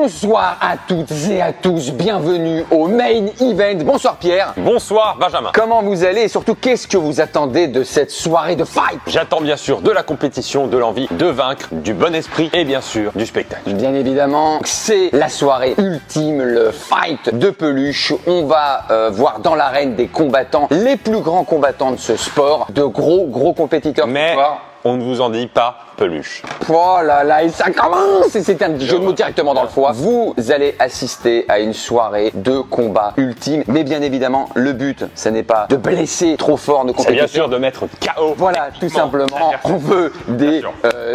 Bonsoir à toutes et à tous, bienvenue au Main Event. Bonsoir Pierre. Bonsoir Benjamin. Comment vous allez et surtout qu'est-ce que vous attendez de cette soirée de fight? J'attends bien sûr de la compétition, de l'envie de vaincre, du bon esprit et bien sûr du spectacle. Bien évidemment, c'est la soirée ultime, le fight de peluche. On va voir dans l'arène des combattants, les plus grands combattants de ce sport, de gros compétiteurs. Mais on ne vous en dit pas peluche. Oh là là, et ça commence! Et c'est un jeu de mots directement dans le foie. Vous allez assister à une soirée de combat ultime. Mais bien évidemment, le but, ce n'est pas de blesser trop fort nos compétiteurs. C'est bien sûr de mettre KO. Voilà, tout simplement. On veut des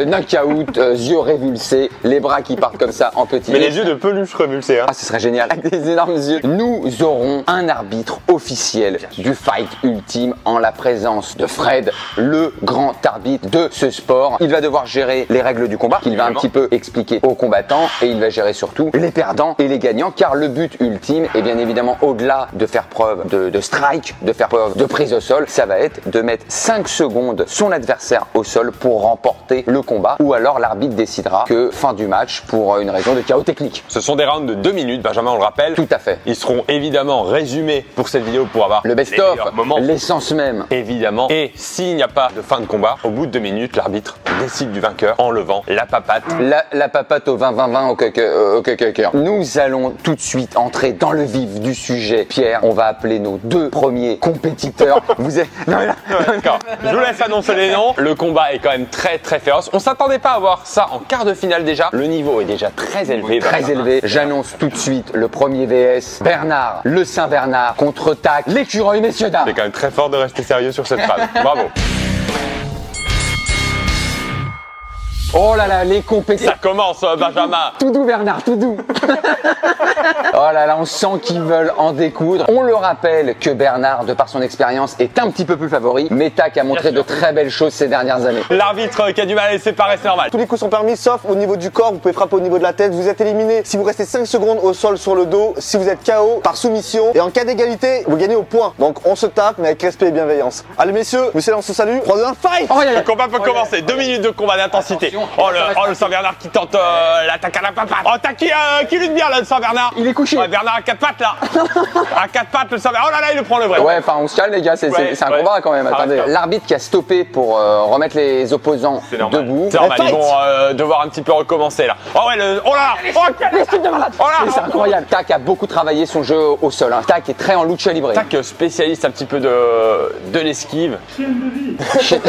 knockouts, yeux révulsés, les bras qui partent comme ça en petits. Mais les yeux de peluche révulsés. Ah, ce serait génial. Avec des énormes yeux. Nous aurons un arbitre officiel du fight ultime en la présence de Fred, le grand arbitre de ce sport. Il va devoir gérer les règles du combat, qu'il va un petit peu expliquer aux combattants et il va gérer surtout les perdants et les gagnants car le but ultime est bien évidemment au-delà de faire preuve de strike, de faire preuve de prise au sol, ça va être de mettre 5 secondes son adversaire au sol pour remporter le combat ou alors l'arbitre décidera que fin du match pour une raison de chaos technique. Ce sont des rounds de 2 minutes, Benjamin, on le rappelle. Tout à fait. Ils seront évidemment résumés pour cette vidéo pour avoir le best-of, l'essence même. Évidemment. Et s'il n'y a pas de fin de combat, au bout de 2 minutes, l'arbitre décide du vainqueur en levant la papate. La papate au 20-20-20 au cœur. Nous allons tout de suite entrer dans le vif du sujet. Pierre, on va appeler nos 2 premiers compétiteurs. Vous êtes... Non, d'accord. Je vous laisse annoncer les noms. Le combat est quand même très féroce. On s'attendait pas à voir ça en quart de finale déjà. Le niveau est déjà très élevé. Très élevé. J'annonce tout de suite le premier VS. Bernard, le Saint-Bernard contre Tac, l'écureuil, messieurs dames. C'est quand même très fort de rester sérieux sur cette phrase. Bravo. Oh là là, les compétitions. Ça commence, Benjamin. Tout doux, Bernard, tout doux. Oh là là, on sent qu'ils veulent en découdre. On le rappelle que Bernard, de par son expérience, est un petit peu plus favori. Mais Tac a montré de très belles choses ces dernières années. L'arbitre qui a du mal à les séparer, c'est normal. Tous les coups sont permis, sauf au niveau du corps. Vous pouvez frapper au niveau de la tête. Vous êtes éliminé si vous restez 5 secondes au sol sur le dos. Si vous êtes KO par soumission. Et en cas d'égalité, vous gagnez au point. Donc on se tape, mais avec respect et bienveillance. Allez messieurs, monsieur, on se salue. 3, 2, 1, fight! Le combat peut commencer. 2 minutes de combat d'intensité. Oh le Saint-Bernard qui tente l'attaque à la papate. Oh Tac qui lutte bien là, le Saint-Bernard. Il est couché. Ouais, Bernard à 4 pattes là. À 4 pattes le Saint-Bernard. Oh là là, il le prend le vrai. Ouais, enfin on se calme les gars, c'est un combat quand même. Attendez, l'arbitre qui a stoppé pour remettre les opposants debout. C'est normal, ils vont devoir un petit peu recommencer là. Oh ouais, oh là. Oh là. C'est incroyable. Tac a beaucoup travaillé son jeu au sol. Tac est très en lucha libre. Tac spécialiste un petit peu de l'esquive. Chienne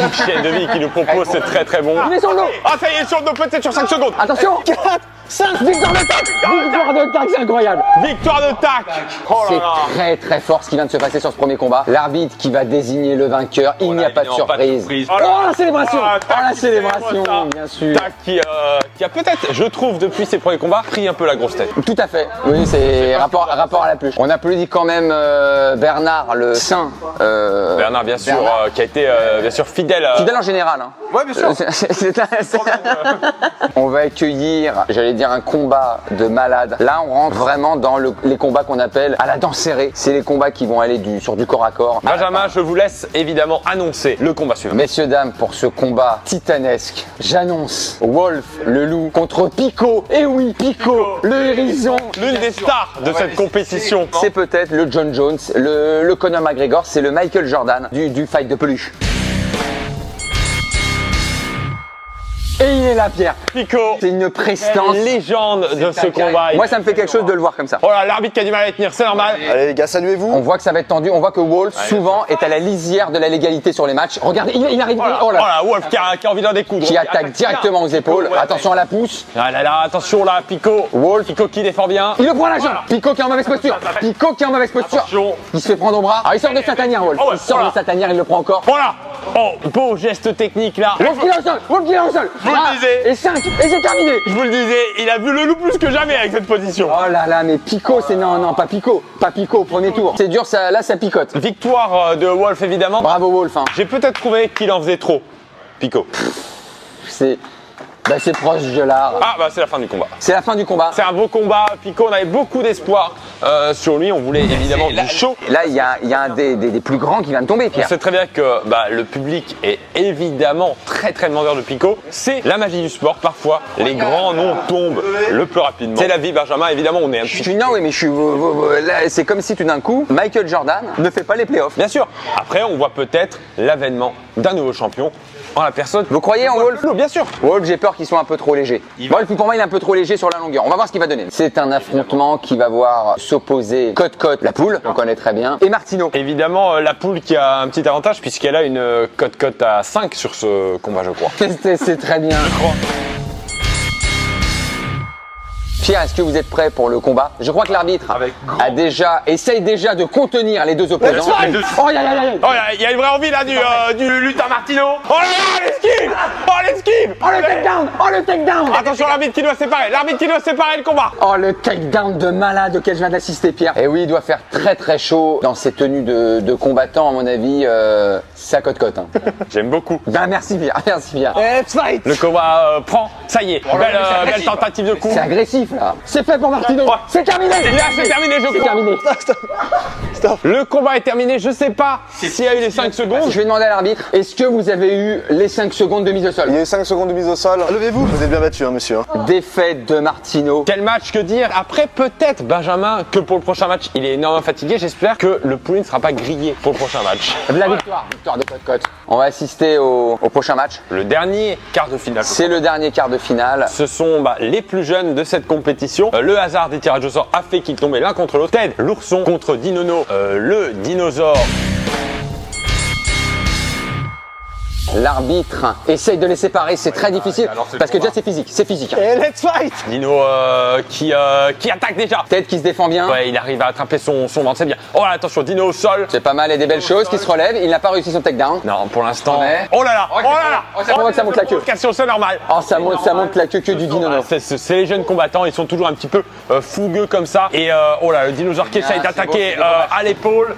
de vie qui nous propose, c'est très bon. Il est sur le dos. Ah ça y est, sur le dos, peut-être sur 5 secondes. Attention. 4, 5, victoire de Tac. Victoire de Tac, c'est incroyable. Victoire de Tac. Oh là là. C'est très fort ce qui vient de se passer sur ce premier combat. L'arbitre qui va désigner le vainqueur. Il n'y a pas de surprise. Oh la célébration. Oh la célébration, ça. bien sûr. Tac qui a peut-être, je trouve, depuis ses premiers combats, pris un peu la grosse tête. Tout à fait. Oui, c'est rapport à la pluche. On applaudit quand même Bernard, le saint. Bernard, bien sûr, qui a été bien sûr fidèle. Fidèle en général. Hein. Ouais, bien sûr. On va accueillir, j'allais dire, un combat de malade. Là, on rentre vraiment dans les combats qu'on appelle à la dent serrée. C'est les combats qui vont aller sur du corps à corps. Benjamin, je vous laisse évidemment annoncer le combat suivant. Messieurs, dames, pour ce combat titanesque, j'annonce Wolf, le loup, contre Pico. Et oui, Pico, le hérisson. L'une des stars de cette compétition. C'est peut-être le John Jones, le Conor McGregor, c'est le Michael Jordan du fight de peluche. Et il est là, Pierre. Pico. C'est une prestance. Légende de ce combat. Moi, ça me fait quelque chose de le voir comme ça. Oh là, l'arbitre qui a du mal à les tenir, c'est normal. Allez les gars, saluez-vous. On voit que ça va être tendu. On voit que Wolf, souvent, est à la lisière de la légalité sur les matchs. Regardez, il arrive. Oh là, Wolf qui a envie d'en découdre. Qui attaque directement aux épaules. Attention à la pousse. Ah là là, attention là, Pico. Wolf. Pico qui défend bien. Il le prend à la jambe. Pico qui est en mauvaise posture. Pico qui est en mauvaise posture. Attention. Il se fait prendre au bras. Ah, il sort de sa tanière, Wolf. Il sort de sa tanière, il le prend encore. Voilà. Oh, beau geste technique là. Wolf qui est au sol. Wolf qui est au sol. Je vous le disais. Et 5. Et c'est terminé. Je vous le disais, il a vu le loup plus que jamais avec cette position. Oh là là, mais Pico, c'est non, pas Pico. Pas Pico au premier tour. C'est dur, ça, là, ça picote. Victoire de Wolf évidemment. Bravo, Wolf. Hein. J'ai peut-être trouvé qu'il en faisait trop. Pico. C'est Bah c'est proche de l'art. Ah bah c'est la fin du combat. C'est la fin du combat. C'est un beau combat. Pico, on avait beaucoup d'espoir sur lui. On voulait évidemment du show. Là, il y a un des plus grands qui vient de tomber, On Pierre. sait très bien que le public est évidemment très demandeur de Pico. C'est la magie du sport. Parfois, les grands noms tombent le plus rapidement. C'est la vie, Benjamin. Évidemment, on est un petit. Non, oui, mais là, c'est comme si tout d'un coup, Michael Jordan ne fait pas les playoffs. Bien sûr. Après, on voit peut-être l'avènement d'un nouveau champion en la personne. Vous croyez en Wolf? Bien sûr. Wolf, j'ai peur qu'il soit un peu trop léger. Wolf, pour moi, il est un peu trop léger sur la longueur. On va voir ce qu'il va donner. C'est un affrontement qui va voir s'opposer Cote, la poule, on connaît très bien, et Martino. Évidemment, la poule qui a un petit avantage puisqu'elle a une cote à 5 sur ce combat, je crois. C'est très bien. Pierre, est-ce que vous êtes prêts pour le combat? Je crois que l'arbitre essaye déjà de contenir les deux opposants. Oh, il y a une vraie envie là du Luther Martino. Oh là là, l'esquive. Oh, l'esquive. Oh le takedown! Oh le takedown! Attention, l'arbitre qui doit séparer. L'arbitre qui doit séparer le combat. Oh le takedown de malade auquel je viens d'assister, Pierre. Et oui, il doit faire très chaud dans ses tenues de combattant, à mon avis. C'est à cote. Hein. J'aime beaucoup. Ben merci Pierre, merci Pierre. Let's fight. Le combat prend. Ça y est. Belle tentative de coup. C'est agressif là. C'est fait pour Martino. Ouais. C'est terminé. Là, c'est terminé, je C'est crois. terminé. Stop. Le combat est terminé. Je sais pas s'il y a eu les 5 secondes. Je vais demander à l'arbitre, est-ce que vous avez eu les 5 secondes de mise au Il sol? y a eu 5 secondes de mise au sol. Levez-vous. Vous êtes bien battu, hein, monsieur. Défaite de Martino. Quel match, que dire? Après, peut-être, Benjamin, que pour le prochain match, il est énormément fatigué. J'espère que le poulet ne sera pas grillé pour le prochain match. La victoire de Cote. On va assister au prochain match. Le dernier quart de finale. C'est le dernier quart de finale. Ce sont les plus jeunes de cette compétition. Le hasard des tirages au sort a fait qu'ils tombaient l'un contre l'autre. Ted, l'ourson, contre Dinono, le dinosaure. L'arbitre essaye de les séparer, c'est très difficile parce que déjà c'est physique. Et let's fight. Dino qui attaque déjà. Tête qui se défend bien. Ouais, il arrive à attraper son ventre, c'est bien. Oh là, attention, Dino au sol. C'est pas mal et des belles choses qui se relèvent. Il n'a pas réussi son takedown. Non, pour l'instant. Ouais. Oh là là, oh là là. On voit que ça monte la queue. C'est normal. Oh, ça monte la queue du dinono. C'est les jeunes combattants, ils sont toujours un petit peu fougueux comme ça. Et oh là, le dinosaure qui essaye c'est d'attaquer beau, c'est à l'épaule.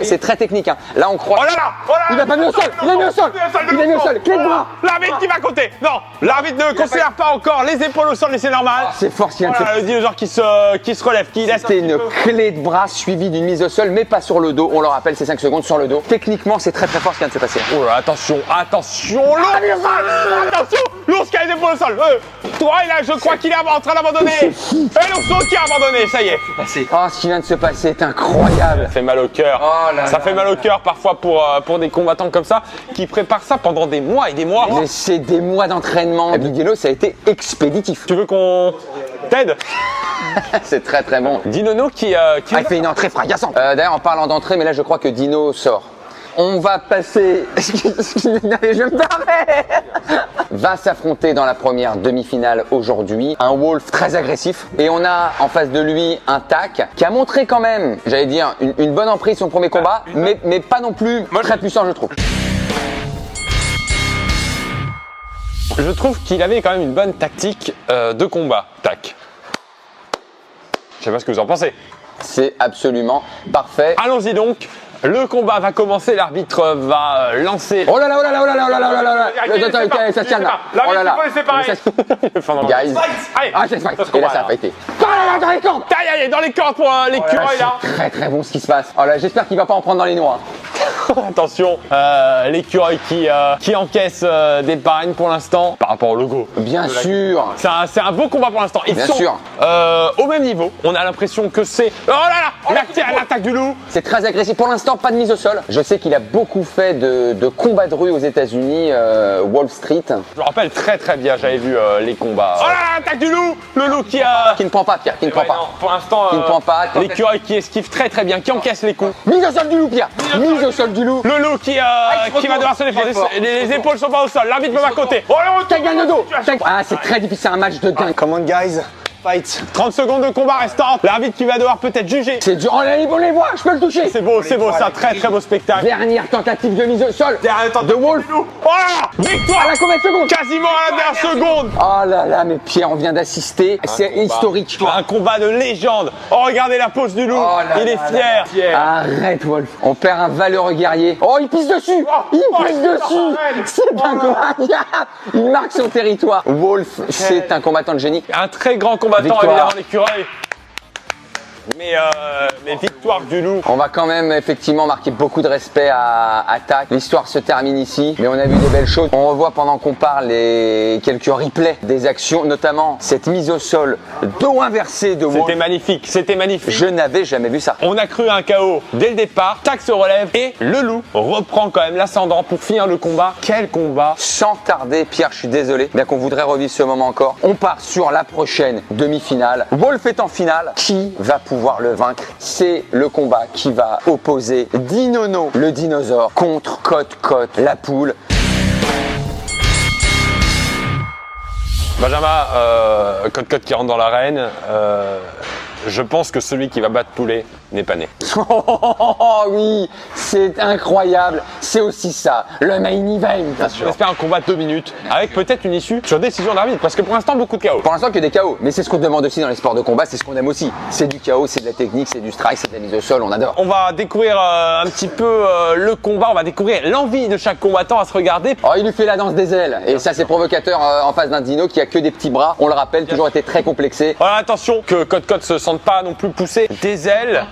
C'est très technique. Hein. Là on croit. Oh là là, oh là là. Il a pas mis au sol. Il a mis au sol. Il a mis au sol. Clé de bras. L'arbitre qui va compter. Non, l'arbitre ne considère pas encore les épaules au sol, mais c'est normal. C'est fort, Oh là là, le dinosaure qui se relève, qui laisse. C'était une clé de bras suivie d'une mise au sol, mais pas sur le dos. On le rappelle, c'est 5 secondes sur le dos. Techniquement, c'est très fort ce qui vient de se passer. Oh là, attention, l'ours. Attention, l'ours qui a les épaules au sol. Toi, là, je crois qu'il est en train d'abandonner. Et l'ours qui a abandonné, ça y est. Oh, ce qui vient de se passer est incroyable. Ça fait mal au cœur. Oh là Ça là fait mal au cœur parfois pour des combattants comme ça qui préparent ça pendant des mois et des mois. Mais c'est des mois d'entraînement. Bigello, ça a été expéditif. Tu veux qu'on t'aide? C'est très bon. Dinono qui Il fait une entrée fracassante. D'ailleurs, en parlant d'entrée, mais là, je crois que Dino sort. On va passer. Excusez-moi, je me permets. Va s'affronter dans la première demi-finale aujourd'hui. Un Wolf très agressif. Et on a en face de lui un Tac qui a montré quand même, j'allais dire, une bonne emprise son premier combat, mais pas non plus très puissant, je trouve. Je trouve qu'il avait quand même une bonne tactique de combat. Tac. Je sais pas ce que vous en pensez. C'est absolument parfait. Allons-y donc. Le combat va commencer, l'arbitre va lancer. Oh là là, oh là là, oh là là, oh là là, oh là là. Attends, ça se calme là. Oh là là. Guys. Ah, c'est fight. Et là, ça a pas été. Oh là là, dans les cordes. Aïe, dans les cordes pour l'écureuil là. C'est très bon ce qui se passe. Oh là, j'espère qu'il va pas en prendre dans les noix. Attention, l'écureuil qui encaisse des pareignes pour l'instant par rapport au logo. Bien sûr. C'est un beau combat pour l'instant. Ils Bien sont sûr. Au même niveau. On a l'impression que c'est. Oh là là, l'attaque du loup. C'est très agressif. Pour l'instant, pas de mise au sol. Je sais qu'il a beaucoup fait de combats de rue aux États-Unis, Wall Street. Je me rappelle très bien, j'avais vu les combats. Oh là là, l'attaque du loup. Le loup qui a. Qui ne prend pas, Pierre. Qui ne prend Ouais, pas. non, pour l'instant, Qui ne prend pas. l'écureuil qui esquive très bien, qui encaisse les coups. Mise au sol du loup, Pierre. Mise au sol du loup. Le loup qui va devoir se défendre. Les épaules sont pas au sol. L'arbitre me va côté. Oh là, Tac dans le dos. Ah, c'est très difficile. C'est un match de dingue. Come on, guys. Fight. 30 secondes de combat restantes. L'arbitre qui va devoir peut-être juger. C'est dur. Oh là, on les voit, je peux le toucher. C'est beau, c'est un très beau spectacle. Dernière tentative de mise au sol. Dernière tentative de Wolf. Voilà, victoire. À la combien de secondes? Quasiment à la dernière seconde. Oh là là, mais Pierre, on vient d'assister. C'est historique. Un combat de légende. Oh, regardez la pose du loup. Oh là il est là fier. Arrête, Wolf. On perd un valeureux guerrier. Oh, il pisse dessus. Il pisse dessus. C'est incroyable. Il marque son territoire. Wolf, c'est un combattant de génie. Un très grand combattant, Victoire. évidemment, l'écureuil. Mais victoire du loup. On va quand même effectivement marquer beaucoup de respect à Tak. L'histoire se termine ici, mais on a vu des belles choses. On revoit pendant qu'on parle les quelques replays des actions, notamment cette mise au sol dos inversé de Wolf. C'était magnifique, c'était magnifique. Je n'avais jamais vu ça. On a cru à un KO dès le départ. Tak se relève et le loup reprend quand même l'ascendant pour finir le combat. Quel combat! Sans tarder, Pierre, je suis désolé, bien qu'on voudrait revivre ce moment encore. On part sur la prochaine demi-finale. Wolf est en finale. Qui va pouvoir le vaincre? C'est le combat qui va opposer Dinono, le dinosaure, contre Cote, la poule. Benjamin, Cote qui rentre dans l'arène. Je pense que celui qui va battre Poulet n'est pas né. Oh oui, c'est incroyable. C'est aussi ça, le main event. J'espère un combat de 2 minutes avec peut-être une issue sur décision d'arbitre parce que pour l'instant beaucoup de KO. Pour l'instant que des KO, mais c'est ce qu'on demande aussi dans les sports de combat, c'est ce qu'on aime aussi. C'est du KO, c'est de la technique, c'est du strike, c'est de la mise au sol, on adore. On va découvrir un petit peu le combat, on va découvrir l'envie de chaque combattant à se regarder. Oh, il lui fait la danse des ailes, et ça c'est provocateur en face d'un dino qui a que des petits bras. On le rappelle, toujours été très complexé. Voilà, attention que Cote se sente pas non plus pousser des ailes.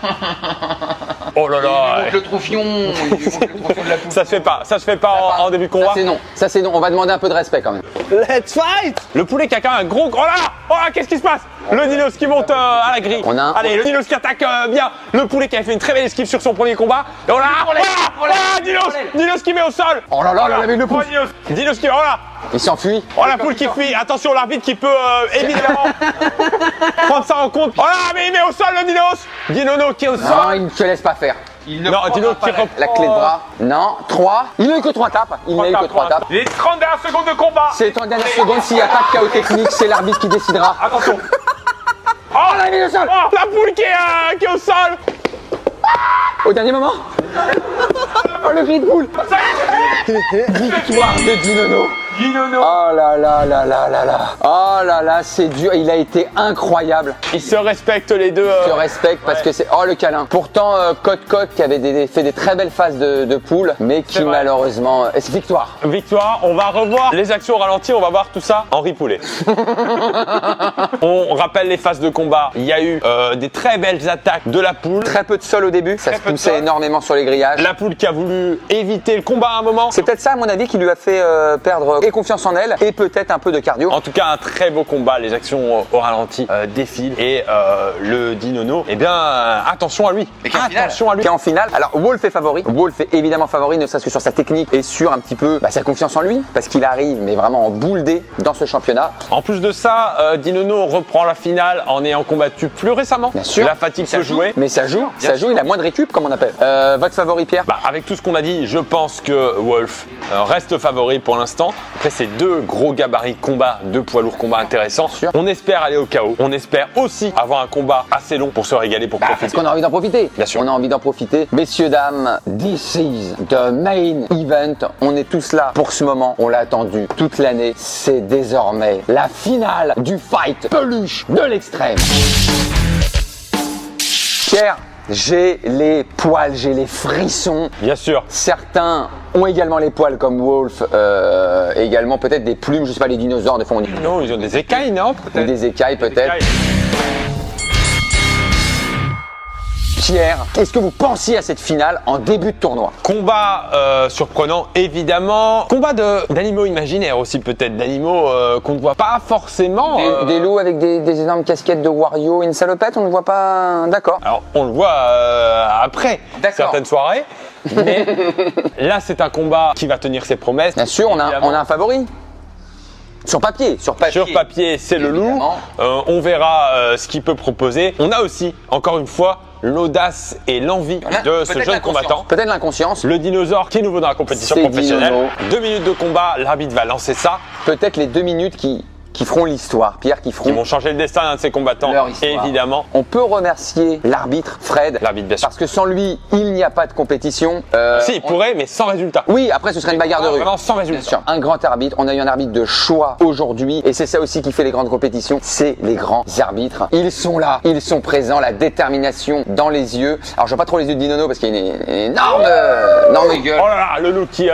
Oh là là. Le troufion, de la poule. Ça se fait pas en début de combat. Ça c'est non, on va demander un peu de respect quand même. Let's fight. Le poulet qui a quand même un gros... Oh là, oh là, qu'est-ce qui se passe? Le dinos qui monte à la grille. Allez, le dinos qui attaque bien. Le poulet qui a fait une très belle esquive sur son premier combat. Et oh là, dinos qui met au sol. Oh là là, avec le pouce. Dinos qui... Oh là. Il s'enfuit. Oh la poule qui fuit. Attention, l'arbitre qui peut évidemment prendre ça en compte. Oh là, mais il met au sol le dinos. Dinono qui est au sol. Non, il ne te laisse pas faire. Non, Dino qui reprend la clé de bras. Non, 3. Il n'a eu que 3 tapes. Les 30 dernières secondes de combat. C'est en dernière seconde. S'il n'y a pas de KO technique, c'est l'arbitre qui décidera. Attention. Oh, la mise au sol. Oh, la poule qui est au sol. Au dernier moment. Oh, le cri de poule. Victoire de Dinono. Oh là là là là là là. Oh là là, c'est dur. Il a été incroyable. Ils se respectent les deux. Ils se respectent parce que c'est... Oh, le câlin. Pourtant, Cote qui avait fait des très belles phases de poule, mais qui malheureusement... C'est victoire. Victoire. On va revoir les actions au ralenti. On va voir tout ça en Poulet. On rappelle les phases de combat. Il y a eu des très belles attaques de la poule. Très peu de sol au début. Ça se poussait énormément sur les grillages. La poule qui a voulu éviter le combat à un moment. C'est peut-être ça, à mon avis, qui lui a fait perdre et confiance en elle et peut-être un peu de cardio. En tout cas, un très beau combat. Les actions au ralenti défilent et le Dinono, eh bien, attention à lui. Attention à lui. Qui est en finale. Alors, Wolf est favori. Wolf est évidemment favori, ne serait-ce que sur sa technique et sur un petit peu sa confiance en lui, parce qu'il arrive, mais vraiment en boule D dans ce championnat. En plus de ça, Dinono reprend la finale en ayant combattu plus récemment. Bien sûr. La fatigue peut jouer. Mais ça joue. Il a moins de récup, comme on appelle. Votre favori, Pierre? Avec tout ce qu'on a dit, je pense que Wolf reste favori pour l'instant. Après, c'est 2 gros gabarits combat, 2 poids lourds combat intéressants. On espère aller au KO. On espère aussi avoir un combat assez long pour se régaler, pour profiter. Parce qu'on a envie d'en profiter. Bien sûr. On a envie d'en profiter. Messieurs, dames, this is the main event. On est tous là pour ce moment. On l'a attendu toute l'année. C'est désormais la finale du fight peluche de l'extrême. Pierre, j'ai les poils, j'ai les frissons. Bien sûr. Certains ont également les poils comme Wolf, également peut-être des plumes, je sais pas, les dinosaures, des fois on dit. Non, ils ont des écailles, non? Ou des écailles peut-être. Pierre, qu'est-ce que vous pensiez à cette finale en début de tournoi? Combat surprenant, évidemment. Combat d'animaux imaginaires aussi, peut-être. D'animaux qu'on ne voit pas forcément. Des loups avec des énormes casquettes de Wario et une salopette, on ne voit pas. D'accord. Alors, on le voit après certaines soirées. Mais là, c'est un combat qui va tenir ses promesses. Bien sûr, on a un favori. Sur papier. Sur papier, c'est le loup. On verra ce qu'il peut proposer. On a aussi, encore une fois, l'audace et l'envie de ce jeune combattant. Peut-être l'inconscience. Le dinosaure qui est nouveau dans la compétition professionnelle. 2 minutes de combat, l'arbitre va lancer ça. Peut-être les 2 minutes qui qui feront l'histoire, Pierre, qui Ils feront vont changer le destin d'un de ces combattants, leur histoire. évidemment. On peut remercier l'arbitre Fred, L'arbitre, bien sûr. parce que sans lui, il n'y a pas de compétition. Si, il pourrait, mais sans résultat. Oui, après ce serait une bagarre de rue. Vraiment sans Bien résultat. sûr. Un grand arbitre, on a eu un arbitre de choix aujourd'hui et c'est ça aussi qui fait les grandes compétitions, c'est les grands arbitres. Ils sont là, ils sont présents, la détermination dans les yeux. Alors je vois pas trop les yeux de Dinono parce qu'il a une énorme gueule. Oh là là, le loup qui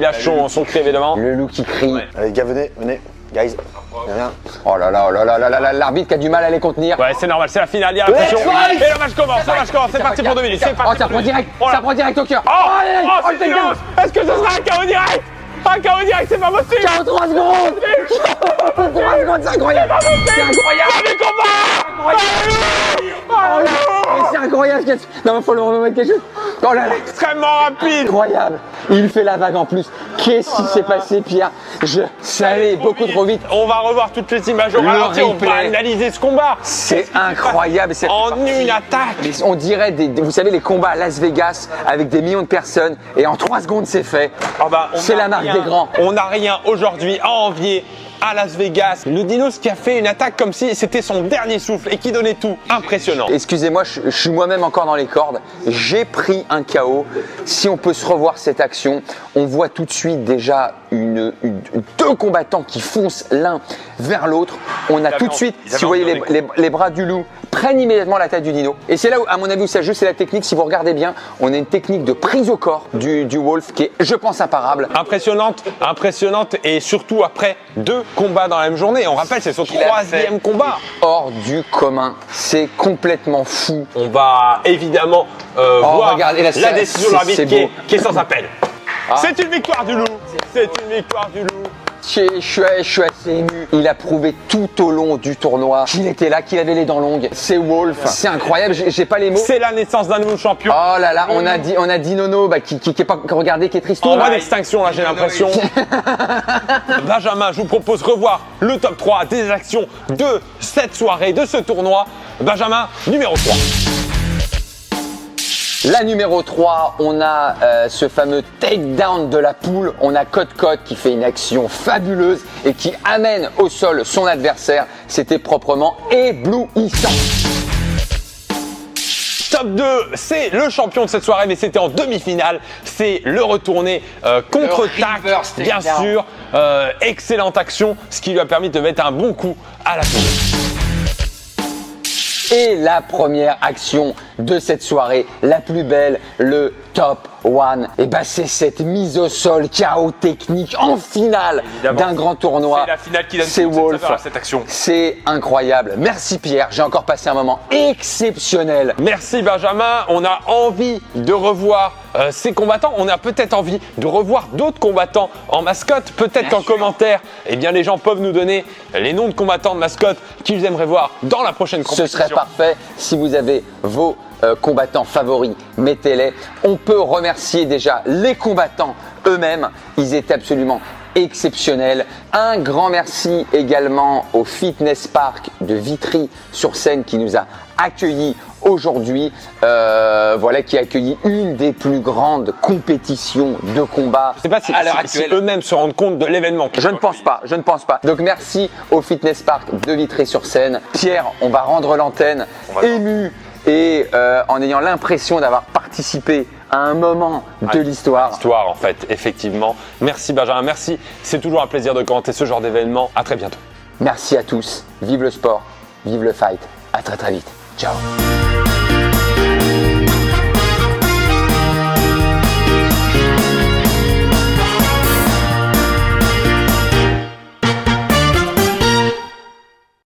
lâche son cri évidemment. Le loup qui crie. Allez, les gars, venez, guys. Rien. Oh là là, oh là là là là là, l'arbitre qui a du mal à les contenir. Ouais, c'est normal, c'est la finale, il y a la pression. fight Et le match commence, c'est parti pour 2 minutes, c'est parti. Oh, ça prend direct, ça prend direct au cœur. Oh, c'est silence. Est-ce que ce sera un KO direct? Un KO direct, c'est pas possible. 43 secondes 3 secondes, c'est incroyable. C'est incroyable. Premier combat. Mais c'est incroyable. Non mais faut le remettre quelque chose. Oh là là, Extrêmement rapide. incroyable. Il fait la vague en plus. Qu'est-ce qui s'est passé, Pierre? Ça allait beaucoup trop vite. On va revoir toutes les images au Le ralenti, on va replay. analyser ce combat. C'est incroyable. C'est En une attaque. Mais on dirait, vous savez, les combats à Las Vegas avec des millions de personnes et en 3 secondes c'est fait. Ah bah, on C'est n'a la marque rien- des grands. On n'a rien aujourd'hui à envier à Las Vegas. Le Dinos qui a fait une attaque comme si c'était son dernier souffle et qui donnait tout. Impressionnant. Excusez-moi, je suis moi-même encore dans les cordes. J'ai pris un KO. Si on peut se revoir cette action, on voit tout de suite déjà deux combattants qui foncent l'un vers l'autre. On a tout de suite, si vous voyez les bras du loup, prennent immédiatement la tête du dino. Et c'est là où, à mon avis, où ça joue, c'est la technique. Si vous regardez bien, on a une technique de prise au corps du Wolf qui est, je pense, imparable. Impressionnante et surtout après 2 combats dans la même journée. On rappelle, c'est son Qu'il a 3e combat. Hors du commun. C'est complètement fou. On va évidemment voir regardez, là, la décision de l'arbitre c'est beau. qui est sans appel. C'est une victoire du loup. C'est une victoire du loup. Je suis assez ému. Il a prouvé tout au long du tournoi qu'il était là, qu'il avait les dents longues. C'est Wolf. C'est incroyable. J'ai pas les mots. C'est la naissance d'un nouveau champion. Oh là là, on a dit Nono qui est pas regardez, qui est triste. En voie d'extinction, là, j'ai l'impression. Benjamin, je vous propose revoir le top 3 des actions de cette soirée, de ce tournoi. Benjamin, numéro 3. La numéro 3, on a ce fameux takedown de la poule. On a Code qui fait une action fabuleuse et qui amène au sol son adversaire. C'était proprement éblouissant. Top 2, c'est le champion de cette soirée, mais c'était en demi-finale. C'est le retourné contre-tac, reverse bien takedown. sûr. Excellente action, ce qui lui a permis de mettre un bon coup à la poule. Et la première action de cette soirée, la plus belle, le top 1. Et bah c'est cette mise au sol KO technique en finale Évidemment. d'un grand tournoi. C'est la finale qui donne C'est toute cette Wolf. saveur à cette action. C'est incroyable. Merci Pierre, j'ai encore passé un moment exceptionnel. Merci Benjamin, on a envie de revoir ces combattants, on a peut-être envie de revoir d'autres combattants en mascotte, peut-être qu'en commentaire, eh bien les gens peuvent nous donner les noms de combattants de mascotte qu'ils aimeraient voir dans la prochaine compétition. Ce serait parfait si vous avez vos combattants favoris, mettez-les. On peut remercier déjà les combattants eux-mêmes, ils étaient absolument exceptionnels. Un grand merci également au Fitness Park de Vitry-sur-Seine qui nous a accueillis aujourd'hui, voilà, qui a accueilli une des plus grandes compétitions de combat Je ne sais pas si, à l'heure si actuelle. eux-mêmes se rendent compte de l'événement. Je ne pense pas, je ne pense pas. Donc merci au Fitness Park de Vitry-sur-Seine. Pierre, on va rendre l'antenne ému et en ayant l'impression d'avoir participé à un moment de l'histoire. Histoire en fait, effectivement. Merci Benjamin, merci. C'est toujours un plaisir de commenter ce genre d'événement. À très bientôt. Merci à tous. Vive le sport, vive le fight. À très très vite. Ciao.